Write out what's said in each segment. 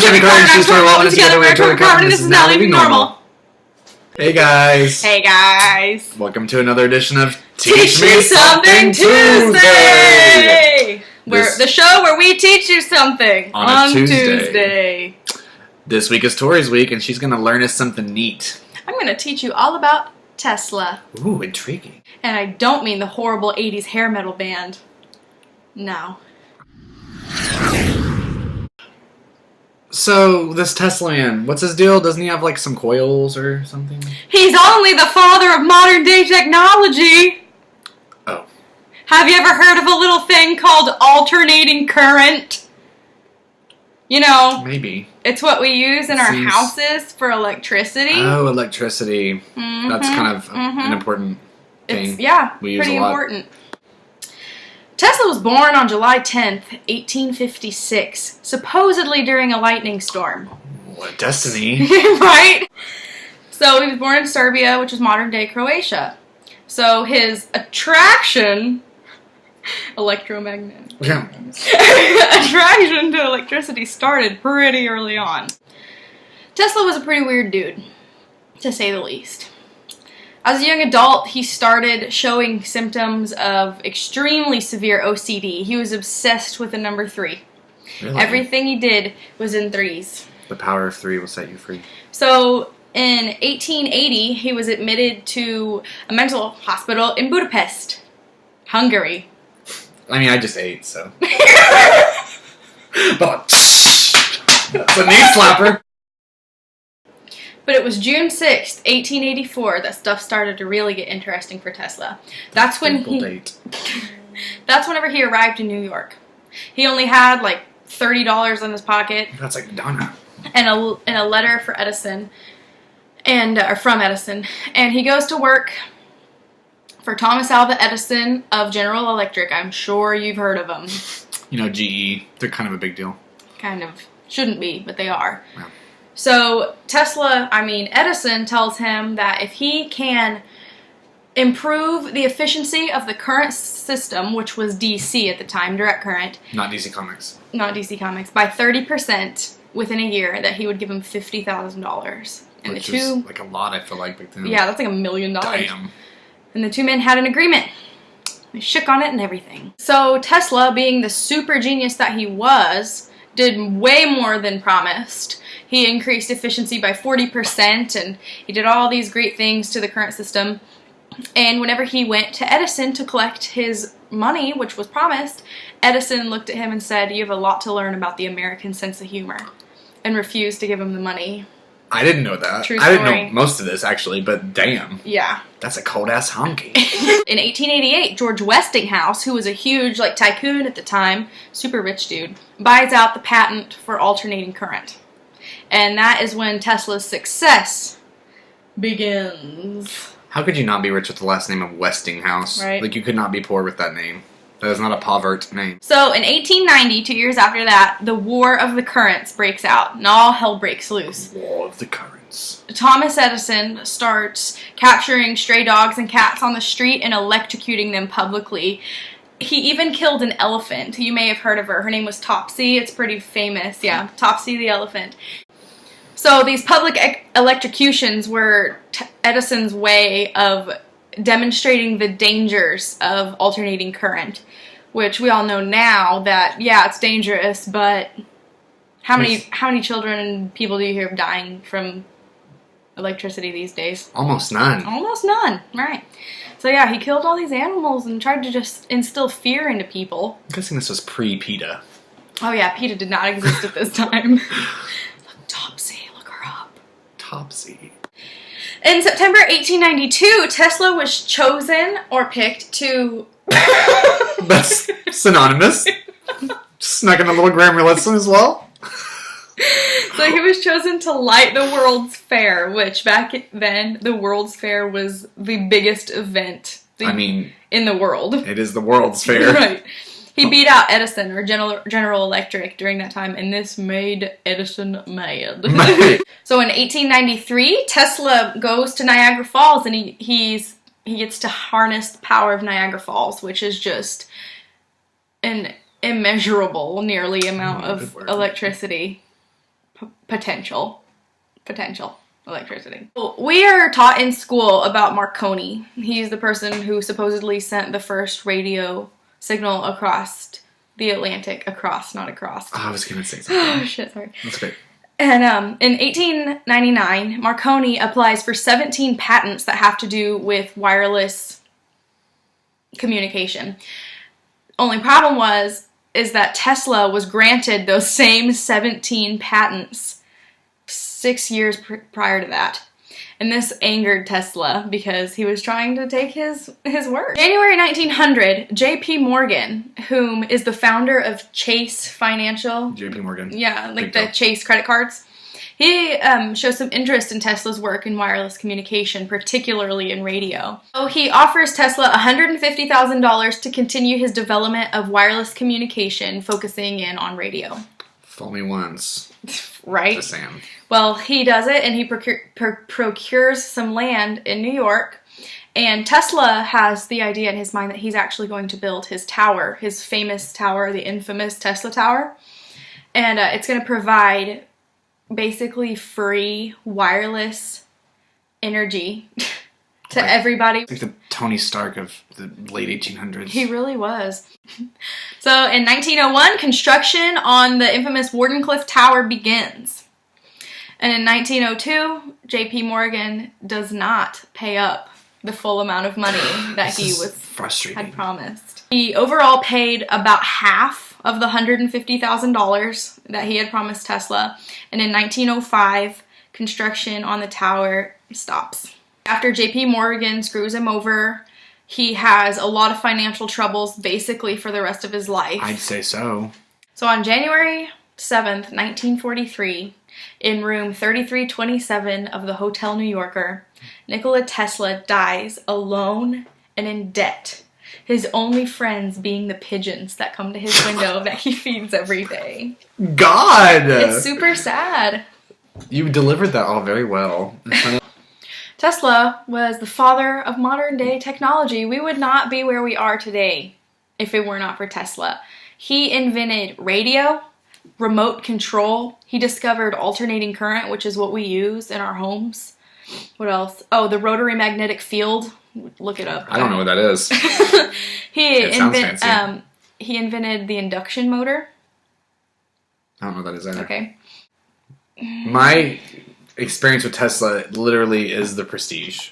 Jimmy Carter and she's Tori Wellman, and together we are Tori Carter, and this is Now Living Normal. Hey guys. Hey guys. Welcome to another edition of Teach Me Something Tuesday! The show where we teach you something on Tuesday. This week is Tori's week, and she's going to learn us something neat. I'm going to teach you all about Tesla. Ooh, intriguing. And I don't mean the horrible 80s hair metal band. No. So, this Tesla man, what's his deal? Doesn't he have, like, some coils or something? He's only the father of modern-day technology! Oh. Have you ever heard of a little thing called alternating current? You know... Maybe. It's what we use in our houses for electricity. Oh, electricity. Mm-hmm. That's kind of an important thing. Yeah, we use pretty a lot. important. Tesla was born on July 10th, 1856, supposedly during a lightning storm. What destiny. Right? So he was born in Serbia, which is modern-day Croatia. So his attraction... electromagnetic. Yeah. Attraction to electricity started pretty early on. Tesla was a pretty weird dude, to say the least. As a young adult, he started showing symptoms of extremely severe OCD. He was obsessed with the number 3. Really? Everything he did was in threes. The power of 3 will set you free. So, in 1880, he was admitted to a mental hospital in Budapest, Hungary. I mean, I just ate, so. But it's a knee slapper. But it was June 6th, 1884 that stuff started to really get interesting for Tesla. That's when That's whenever he arrived in New York. He only had like $30 in his pocket. That's like Madonna. And a letter for Edison, or from Edison, and he goes to work for Thomas Alva Edison of General Electric. I'm sure you've heard of them. You know, GE. They're kind of a big deal. Kind of. Shouldn't be, but they are. Wow. So Edison tells him that if he can improve the efficiency of the current system, which was DC at the time, direct current. Not DC Comics. Not DC Comics. By 30% within a year, that he would give him $50,000. And Which is like a lot, I feel like, back then. Yeah, that's like $1 million. Damn. And the two men had an agreement. They shook on it and everything. So Tesla, being the super genius that he was, did way more than promised. He increased efficiency by 40%, and he did all these great things to the current system. And whenever he went to Edison to collect his money, which was promised, Edison looked at him and said, "You have a lot to learn about the American sense of humor," and refused to give him the money. I didn't know that. True I didn't story. know most of this, actually, but damn. Yeah. That's a cold-ass honky. In 1888, George Westinghouse, who was a huge tycoon at the time, super rich dude, buys out the patent for alternating current. And that is when Tesla's success begins. How could you not be rich with the last name of Westinghouse? Right. Like, you could not be poor with that name. That is not a povert name. So, in 1890, 2 years after that, the War of the Currents breaks out, and all hell breaks loose. War of the Currents. Thomas Edison starts capturing stray dogs and cats on the street and electrocuting them publicly. He even killed an elephant. You may have heard of her. Her name was Topsy. It's pretty famous. Yeah, Topsy the elephant. So these public electrocutions were Edison's way of demonstrating the dangers of alternating current, which we all know now that, yeah, it's dangerous, but how many children and people do you hear of dying from electricity these days? Almost none. Almost none, right. So yeah, he killed all these animals and tried to just instill fear into people. I'm guessing this was pre-PETA. Oh yeah, PETA did not exist at this time. Look, Topsy, look her up. Topsy. In September 1892, Tesla was chosen or picked to... That's synonymous. Snuck in a little grammar lesson as well. So he was chosen to light the World's Fair, which back then, the World's Fair was the biggest event in the world. It is the World's Fair. Right. He beat out Edison, or General Electric, during that time, and this made Edison mad. So in 1893, Tesla goes to Niagara Falls, and he gets to harness the power of Niagara Falls, which is just an immeasurable, nearly amount of electricity potential electricity. We are taught in school about Marconi. He's the person who supposedly sent the first radio signal across the Atlantic. Not across. Oh, I was gonna say something. Oh shit, sorry. That's great. And in 1899, Marconi applies for 17 patents that have to do with wireless communication. Only problem is that Tesla was granted those same 17 patents 6 years prior to that. And this angered Tesla because he was trying to take his word. January 1900, J.P. Morgan, whom is the founder of Chase Financial. J.P. Morgan. Yeah, like Big the deal. Chase credit cards. He shows some interest in Tesla's work in wireless communication, particularly in radio. So he offers Tesla $150,000 to continue his development of wireless communication, focusing in on radio. Fool me once. Right? Just saying. Well, he does it, and he procures some land in New York. And Tesla has the idea in his mind that he's actually going to build his tower, his famous tower, the infamous Tesla Tower. And it's going to provide basically free wireless energy to everybody. Like the Tony Stark of the late 1800s. He really was. So in 1901, construction on the infamous Wardenclyffe Tower begins. And in 1902, J.P. Morgan does not pay up the full amount of money that he was frustrating. had promised. He overall paid about half of the $150,000 that he had promised Tesla. And in 1905, construction on the tower stops. After J.P. Morgan screws him over, he has a lot of financial troubles basically for the rest of his life. I'd say so. So on January 7th, 1943, in room 3327 of the Hotel New Yorker, Nikola Tesla dies alone and in debt. His only friends being the pigeons that come to his window that he feeds every day. God! It's super sad. You delivered that all very well. Tesla was the father of modern day technology. We would not be where we are today if it were not for Tesla. He invented radio, remote control. He discovered alternating current, which is what we use in our homes. What else? Oh, the rotary magnetic field. Look it up. I don't know what that is. He sounds fancy. He invented the induction motor. I don't know what that is either. Okay. My experience with Tesla literally is The Prestige.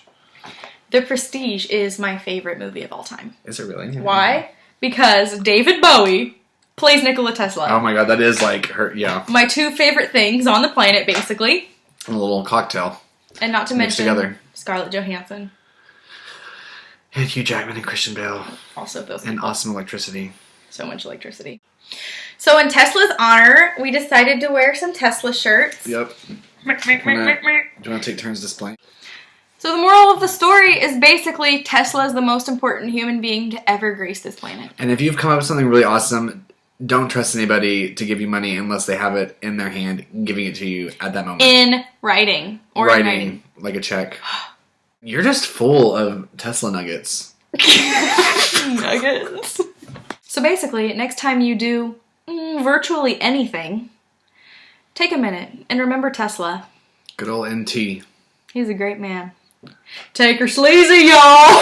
The Prestige is my favorite movie of all time. Is it really? Why? Because David Bowie plays Nikola Tesla. Oh my god, that is like her, yeah. My two favorite things on the planet, basically. A little cocktail. And not to Mixed mention together. Scarlett Johansson. And Hugh Jackman and Christian Bale. Also those And people. awesome electricity. So much electricity. So in Tesla's honor, we decided to wear some Tesla shirts. Yep. Do you want to take turns displaying? So the moral of the story is basically Tesla is the most important human being to ever grace this planet. And if you've come up with something really awesome, don't trust anybody to give you money unless they have it in their hand, giving it to you at that moment. In writing. Or in writing. Like a check. You're just full of Tesla nuggets. Nuggets. So basically, next time you do virtually anything, take a minute and remember Tesla. Good old NT. He's a great man. Take her sleazy, y'all!